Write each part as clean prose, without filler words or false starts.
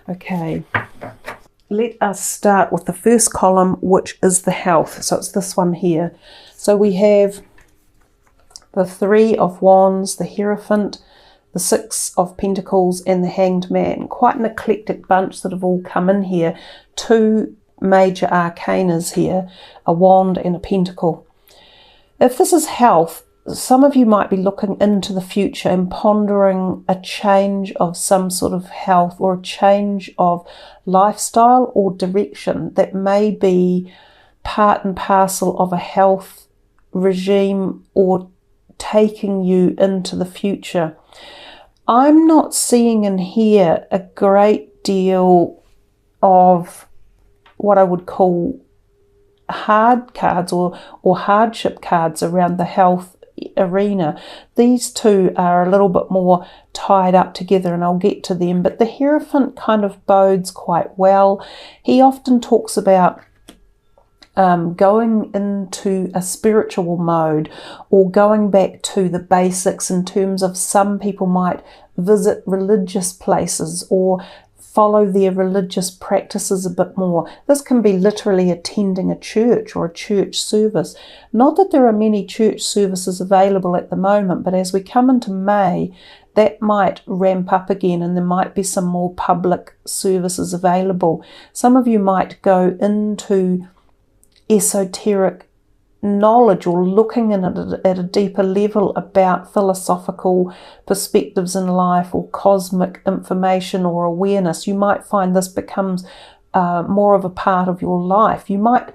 Okay, let us start with the first column, which is the health. So it's this one here. So we have the Three of Wands, the Hierophant, the Six of Pentacles, and the Hanged Man. Quite an eclectic bunch that have all come in here. Two major arcanas here, a wand and a pentacle. If this is health, some of you might be looking into the future and pondering a change of some sort of health or a change of lifestyle or direction that may be part and parcel of a health regime or taking you into the future. I'm not seeing in here a great deal of what I would call hard cards or hardship cards around the health arena. These two are a little bit more tied up together, and I'll get to them, but the Hierophant kind of bodes quite well. He often talks about going into a spiritual mode or going back to the basics, in terms of some people might visit religious places or follow their religious practices a bit more. This can be literally attending a church or a church service. Not that there are many church services available at the moment, but as we come into May, that might ramp up again and there might be some more public services available. Some of you might go into esoteric knowledge or looking in at a deeper level about philosophical perspectives in life or cosmic information or awareness. You might find this becomes more of a part of your life. You might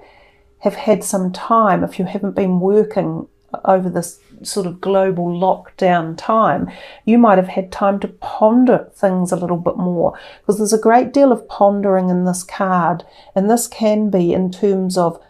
have had some time, if you haven't been working over this sort of global lockdown time, you might have had time to ponder things a little bit more, because there's a great deal of pondering in this card, and this can be in terms of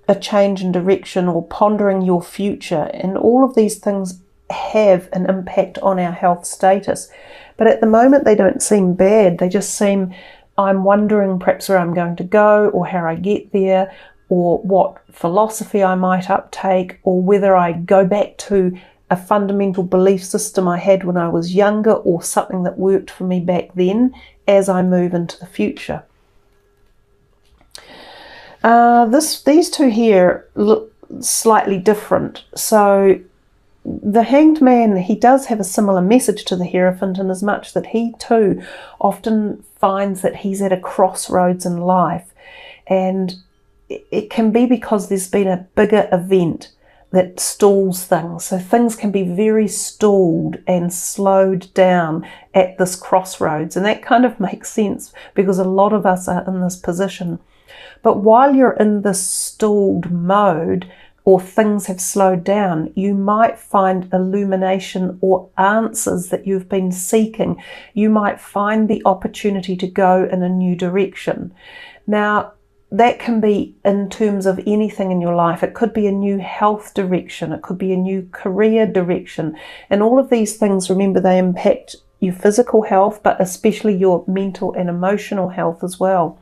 a change in direction or pondering your future, and all of these things have an impact on our health status. But at the moment they don't seem bad. They just seem, I'm wondering perhaps where I'm going to go or how I get there, or what philosophy I might uptake, or whether I go back to a fundamental belief system I had when I was younger, or something that worked for me back then as I move into the future. These two here look slightly different. So the Hanged Man, he does have a similar message to the Hierophant, in as much that he too often finds that he's at a crossroads in life, and it can be because there's been a bigger event that stalls things. So things can be very stalled and slowed down at this crossroads, and that kind of makes sense because a lot of us are in this position. But while you're in this stalled mode, or things have slowed down, you might find illumination or answers that you've been seeking. You might find the opportunity to go in a new direction. Now, that can be in terms of anything in your life. It could be a new health direction. It could be a new career direction. And all of these things, remember, they impact your physical health, but especially your mental and emotional health as well.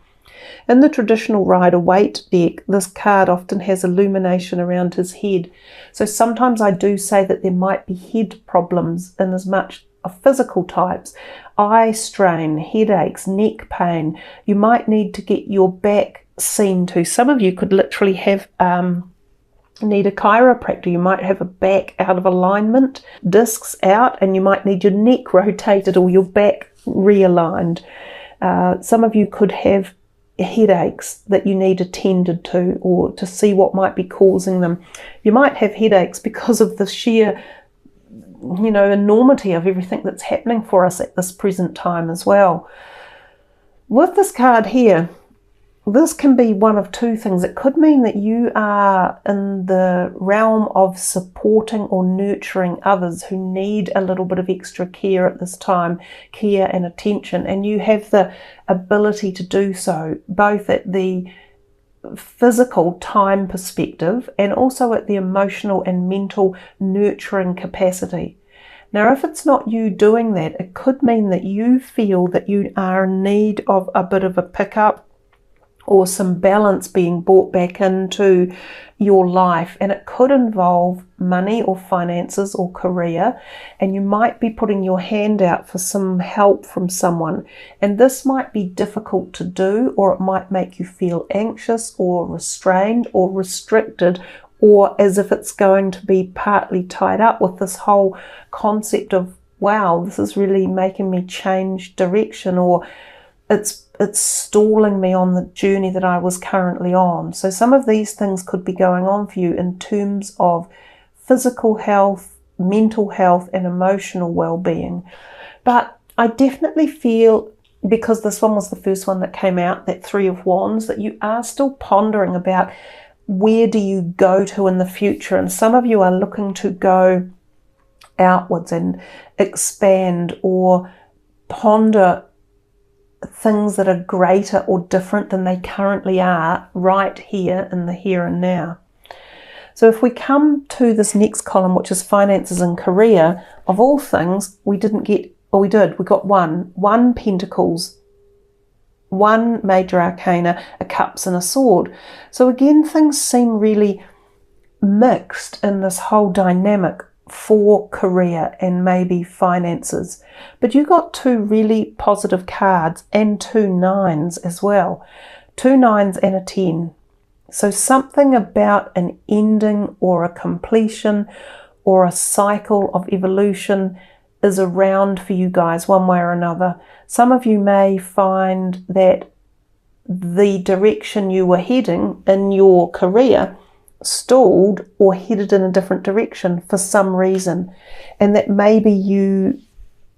In the traditional Rider-Waite deck, this card often has illumination around his head. So sometimes I do say that there might be head problems in as much of physical types. Eye strain, headaches, neck pain. You might need to get your back seen to. Some of you could literally have need a chiropractor. You might have a back out of alignment, discs out, and you might need your neck rotated or your back realigned. Some of you could have headaches that you need attended to, or to see what might be causing them. You might have headaches because of the sheer, enormity of everything that's happening for us at this present time as well. With this card here, this can be one of two things. It could mean that you are in the realm of supporting or nurturing others who need a little bit of extra care at this time, care and attention, and you have the ability to do so, both at the physical time perspective and also at the emotional and mental nurturing capacity. Now, if it's not you doing that, it could mean that you feel that you are in need of a bit of a pickup or some balance being brought back into your life, and it could involve money or finances or career, and you might be putting your hand out for some help from someone, and this might be difficult to do, or it might make you feel anxious or restrained or restricted, or as if it's going to be partly tied up with this whole concept of, wow, this is really making me change direction, or it's stalling me on the journey that I was currently on. So some of these things could be going on for you in terms of physical health, mental health, and emotional well-being. But I definitely feel, because this one was the first one that came out, that Three of Wands, that you are still pondering about where do you go to in the future. And some of you are looking to go outwards and expand or ponder things that are greater or different than they currently are right here in the here and now. So if we come to this next column, which is finances and career, of all things, we didn't get, or we did, we got one Pentacles, one major arcana, a cups and a sword. So again, things seem really mixed in this whole dynamic for career and maybe finances. But you got two really positive cards and two nines as well. Two nines and a 10. So something about an ending or a completion or a cycle of evolution is around for you guys one way or another. Some of you may find that the direction you were heading in your career stalled or headed in a different direction for some reason, and that maybe you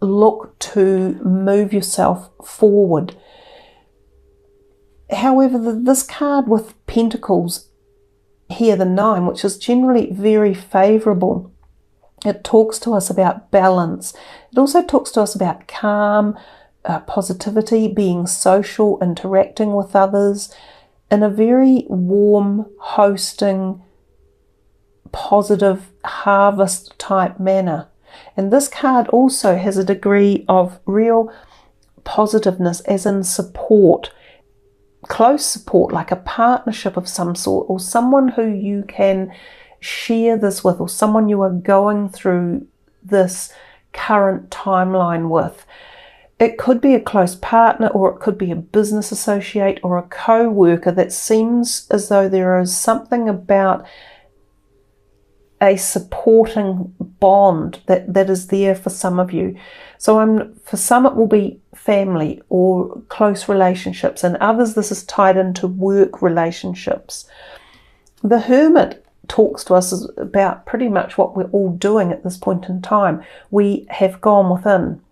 look to move yourself forward. However, this card with Pentacles here, the 9, which is generally very favourable, it talks to us about balance. It also talks to us about calm, positivity, being social, interacting with others in a very warm, hosting, positive, harvest type manner. And this card also has a degree of real positiveness, as in support, close support, like a partnership of some sort, or someone who you can share this with, or someone you are going through this current timeline with. It could be a close partner, or it could be a business associate or a co-worker that seems as though there is something about a supporting bond that is there for some of you. So for some it will be family or close relationships, and others this is tied into work relationships. The Hermit talks to us about pretty much what we're all doing at this point in time. We have gone within,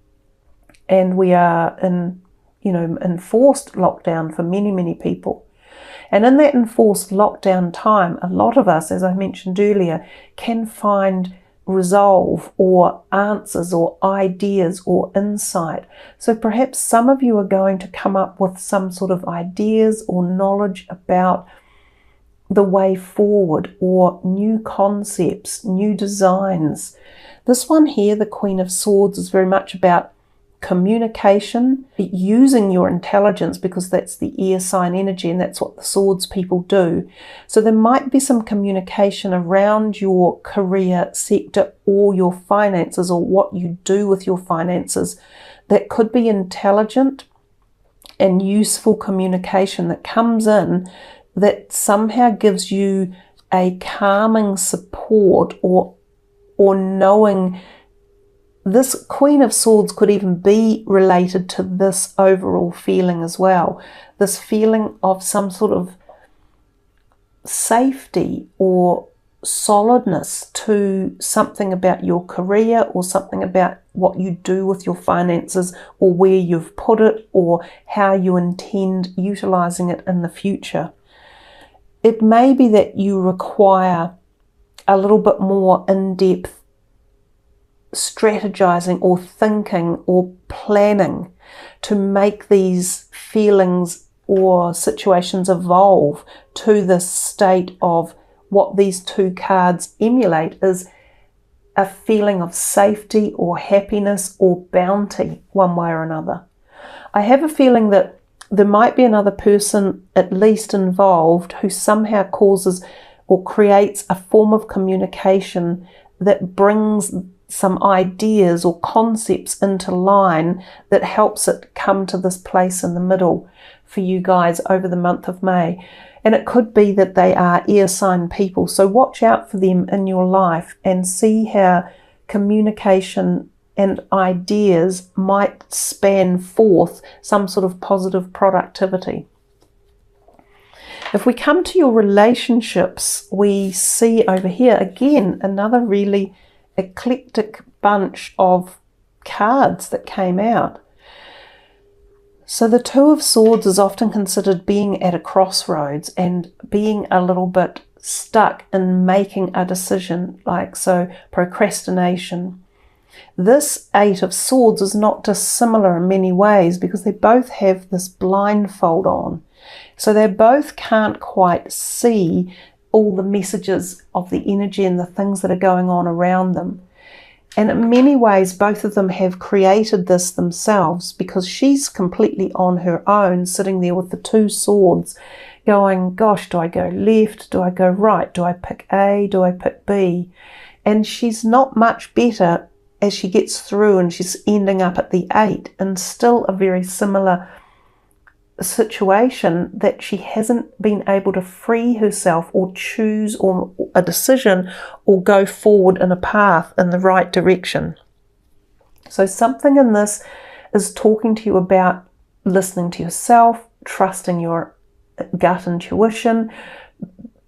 and we are in enforced lockdown for many, many people. And in that enforced lockdown time, a lot of us, as I mentioned earlier, can find resolve or answers or ideas or insight. So perhaps some of you are going to come up with some sort of ideas or knowledge about the way forward, or new concepts, new designs. This one here, the Queen of Swords, is very much about communication, using your intelligence, because that's the air sign energy and that's what the swords people do. So there might be some communication around your career sector or your finances, or what you do with your finances, that could be intelligent and useful communication that comes in that somehow gives you a calming support, or knowing. This Queen of Swords could even be related to this overall feeling as well. This feeling of some sort of safety or solidness to something about your career, or something about what you do with your finances, or where you've put it, or how you intend utilizing it in the future. It may be that you require a little bit more in-depth strategizing or thinking or planning to make these feelings or situations evolve to this state of what these two cards emulate, is a feeling of safety or happiness or bounty one way or another. I have a feeling that there might be another person at least involved who somehow causes or creates a form of communication that brings some ideas or concepts into line that helps it come to this place in the middle for you guys over the month of May. And it could be that they are air sign people. So watch out for them in your life and see how communication and ideas might span forth some sort of positive productivity. If we come to your relationships, we see over here again another really eclectic bunch of cards that came out. So the Two of Swords is often considered being at a crossroads and being a little bit stuck in making a decision, like so procrastination. This Eight of Swords is not dissimilar in many ways because they both have this blindfold on. So they both can't quite see all the messages of the energy and the things that are going on around them. And in many ways, both of them have created this themselves because she's completely on her own, sitting there with the two swords going, gosh, do I go left? Do I go right? Do I pick A? Do I pick B? And she's not much better as she gets through and she's ending up at the 8 and still a very similar situation that she hasn't been able to free herself or choose or a decision or go forward in a path in the right direction. So something in this is talking to you about listening to yourself, trusting your gut intuition,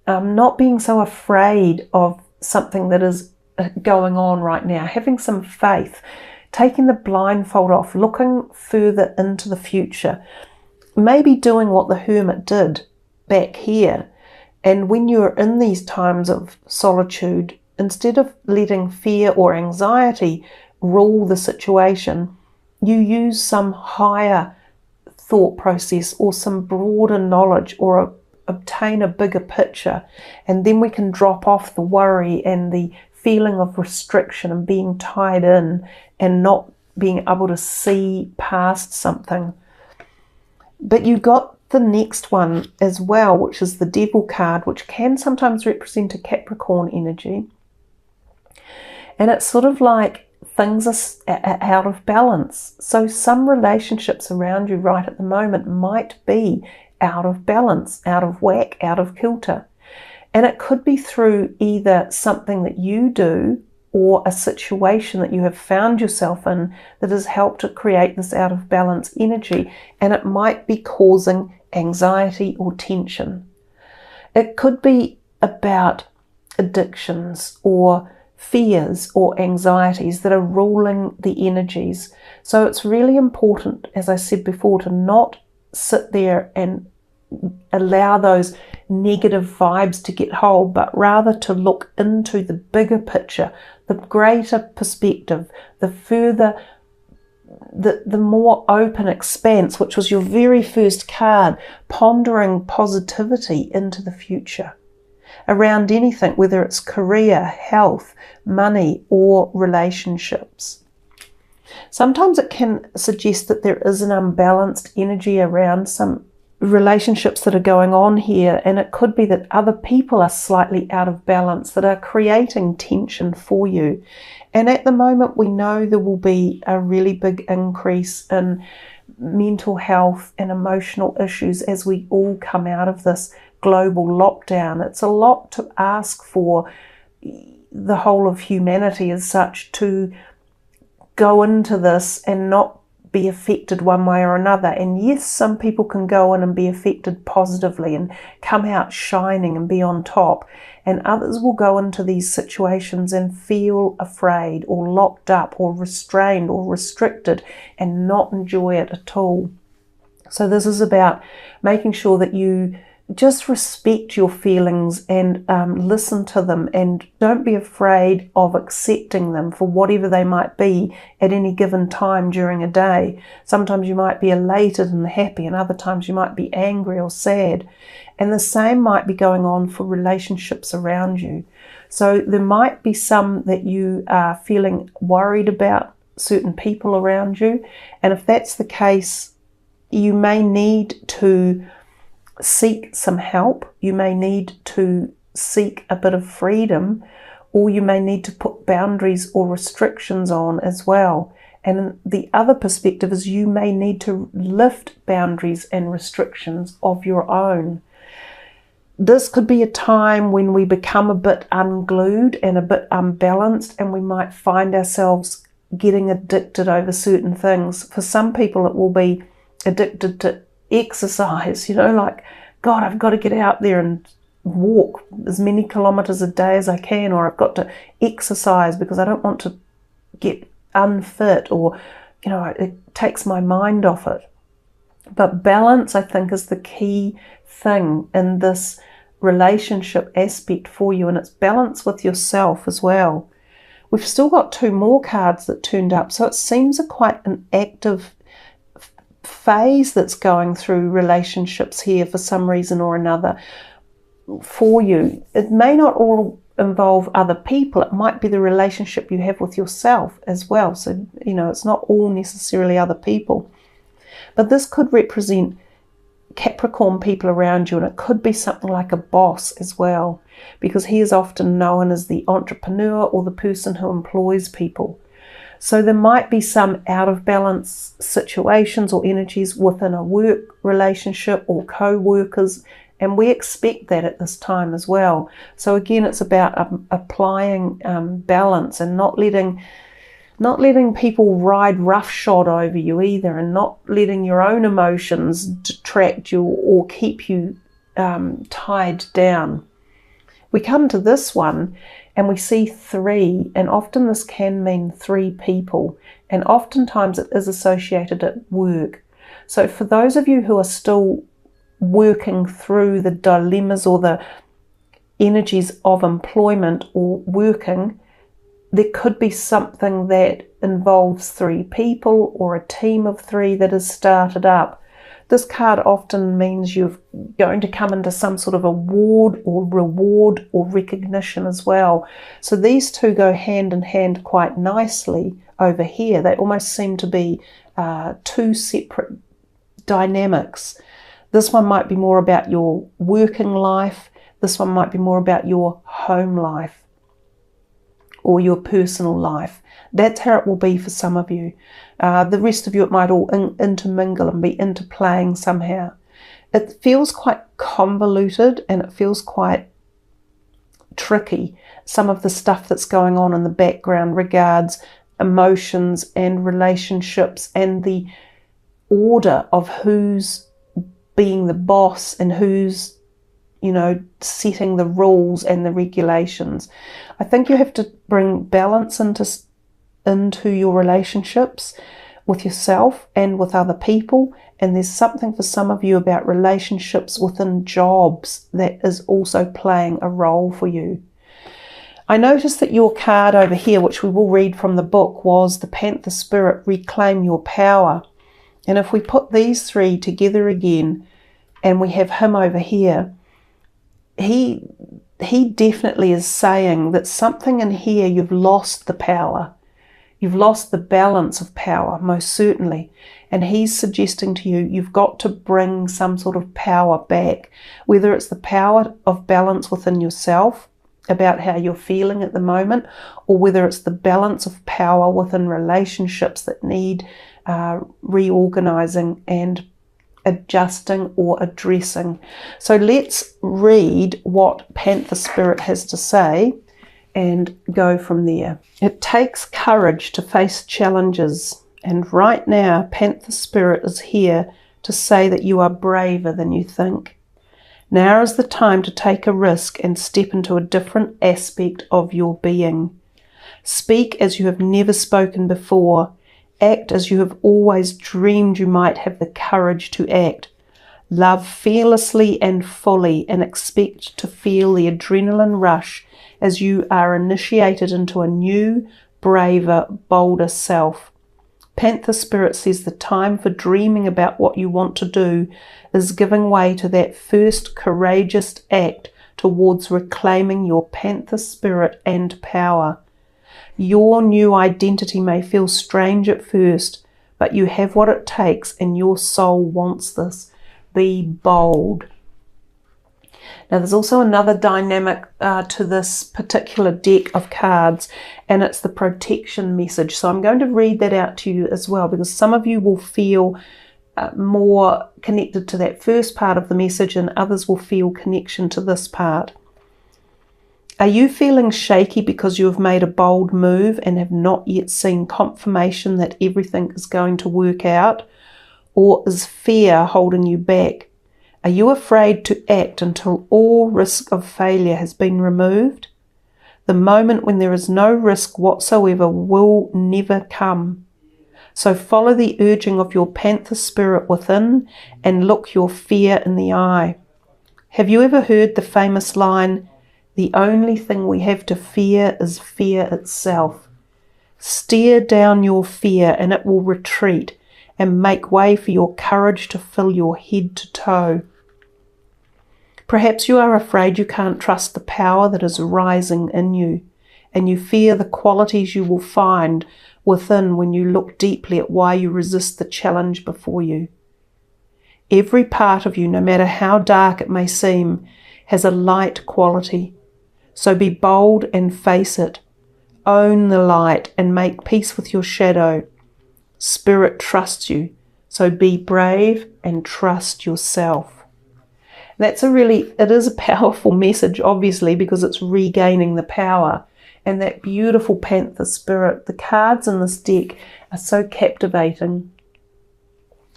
not being so afraid of something that is going on right now, having some faith, taking the blindfold off, looking further into the future. Maybe doing what the hermit did back here. And when you're in these times of solitude, instead of letting fear or anxiety rule the situation, you use some higher thought process or some broader knowledge or obtain a bigger picture. And then we can drop off the worry and the feeling of restriction and being tied in and not being able to see past something. But you got the next one as well, which is the Devil card, which can sometimes represent a Capricorn energy. And it's sort of like things are out of balance. So some relationships around you right at the moment might be out of balance, out of whack, out of kilter. And it could be through either something that you do or a situation that you have found yourself in that has helped to create this out of balance energy, and it might be causing anxiety or tension. It could be about addictions or fears or anxieties that are ruling the energies. So it's really important, as I said before, to not sit there and allow those negative vibes to get hold, but rather to look into the bigger picture, the greater perspective, the further, the more open expanse, which was your very first card, pondering positivity into the future around anything, whether it's career, health, money, or relationships. Sometimes it can suggest that there is an unbalanced energy around some relationships that are going on here, and it could be that other people are slightly out of balance that are creating tension for you. And at the moment we know there will be a really big increase in mental health and emotional issues as we all come out of this global lockdown. It's a lot to ask for the whole of humanity as such to go into this and not be affected one way or another. And yes, some people can go in and be affected positively and come out shining and be on top, and others will go into these situations and feel afraid or locked up or restrained or restricted and not enjoy it at all. So this is about making sure that you just respect your feelings and listen to them, and don't be afraid of accepting them for whatever they might be at any given time during a day. Sometimes you might be elated and happy, and other times you might be angry or sad. And the same might be going on for relationships around you. So there might be some that you are feeling worried about certain people around you, and if that's the case, you may need to seek some help, you may need to seek a bit of freedom, or you may need to put boundaries or restrictions on as well. And the other perspective is you may need to lift boundaries and restrictions of your own. This could be a time when we become a bit unglued and a bit unbalanced, and we might find ourselves getting addicted over certain things. For some people, it will be addicted to exercise, like, God, I've got to get out there and walk as many kilometers a day as I can, or I've got to exercise because I don't want to get unfit, or it takes my mind off it. But balance, I think, is the key thing in this relationship aspect for you, and it's balance with yourself as well. We've still got 2 more cards that turned up, so it seems quite an active phase that's going through relationships here for some reason or another for you. It may not all involve other people, it might be the relationship you have with yourself as well. So, it's not all necessarily other people. But this could represent Capricorn people around you, and it could be something like a boss as well, because he is often known as the entrepreneur or the person who employs people. So there might be some out of balance situations or energies within a work relationship or co-workers, and we expect that at this time as well. So again, it's about applying balance and not letting people ride roughshod over you either, and not letting your own emotions detract you or keep you tied down. We come to this one and we see 3, and often this can mean 3 people, and oftentimes it is associated at work. So for those of you who are still working through the dilemmas or the energies of employment or working, there could be something that involves 3 people or a team of 3 that is started up. This card often means you're going to come into some sort of award or reward or recognition as well. So these 2 go hand in hand quite nicely over here. They almost seem to be 2 separate dynamics. This one might be more about your working life. This one might be more about your home life or your personal life. That's how it will be for some of you. The rest of you, it might all intermingle and be interplaying somehow. It feels quite convoluted and it feels quite tricky, some of the stuff that's going on in the background regards emotions and relationships and the order of who's being the boss and who's setting the rules and the regulations. I think you have to bring balance into your relationships with yourself and with other people, and there's something for some of you about relationships within jobs that is also playing a role for you. I noticed that your card over here, which we will read from the book, was the Panther Spirit, Reclaim Your Power. And if we put these 3 together again and we have him over here, he definitely is saying that something in here, you've lost the power. You've lost the balance of power, most certainly. And he's suggesting to you, you've got to bring some sort of power back, whether it's the power of balance within yourself, about how you're feeling at the moment, or whether it's the balance of power within relationships that need reorganizing and adjusting or addressing. So let's read what Panther Spirit has to say and go from there. It takes courage to face challenges, and right now Panther Spirit is here to say that you are braver than you think. Now is the time to take a risk and step into a different aspect of your being. Speak as you have never spoken before. Act as you have always dreamed you might have the courage to act. Love fearlessly and fully, and expect to feel the adrenaline rush as you are initiated into a new, braver, bolder self. Panther Spirit says the time for dreaming about what you want to do is giving way to that first courageous act towards reclaiming your Panther Spirit and power. Your new identity may feel strange at first, but you have what it takes and your soul wants this. Be bold. Now there's also another dynamic to this particular deck of cards, and it's the protection message. So I'm going to read that out to you as well, because some of you will feel more connected to that first part of the message and others will feel connection to this part. Are you feeling shaky because you have made a bold move and have not yet seen confirmation that everything is going to work out? Or is fear holding you back? Are you afraid to act until all risk of failure has been removed? The moment when there is no risk whatsoever will never come. So follow the urging of your panther spirit within and look your fear in the eye. Have you ever heard the famous line, "The only thing we have to fear is fear itself"? Stare down your fear and it will retreat and make way for your courage to fill your head to toe. Perhaps you are afraid you can't trust the power that is rising in you, and you fear the qualities you will find within when you look deeply at why you resist the challenge before you. Every part of you, no matter how dark it may seem, has a light quality. So be bold and face it. Own the light and make peace with your shadow. Spirit trusts you, so be brave and trust yourself. It is a powerful message, obviously, because it's regaining the power. And that beautiful panther spirit, the cards in this deck are so captivating.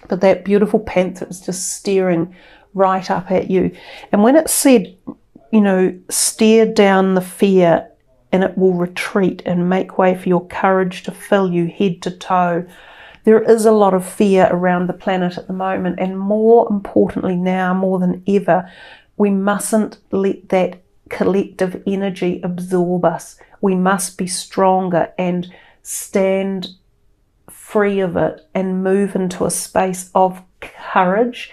But that beautiful panther is just staring right up at you. And when it said, stare down the fear and it will retreat and make way for your courage to fill you head to toe. There is a lot of fear around the planet at the moment, and more importantly now, more than ever, we mustn't let that collective energy absorb us. We must be stronger and stand free of it and move into a space of courage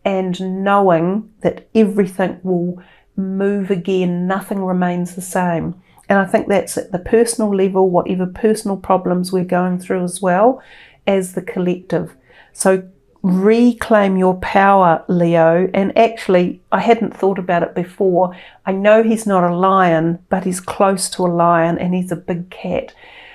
and knowing that everything will move again, nothing remains the same. And I think that's at the personal level, whatever personal problems we're going through as well as the collective. So reclaim your power, Leo. And actually, I hadn't thought about it before. I know he's not a lion, but he's close to a lion and he's a big cat.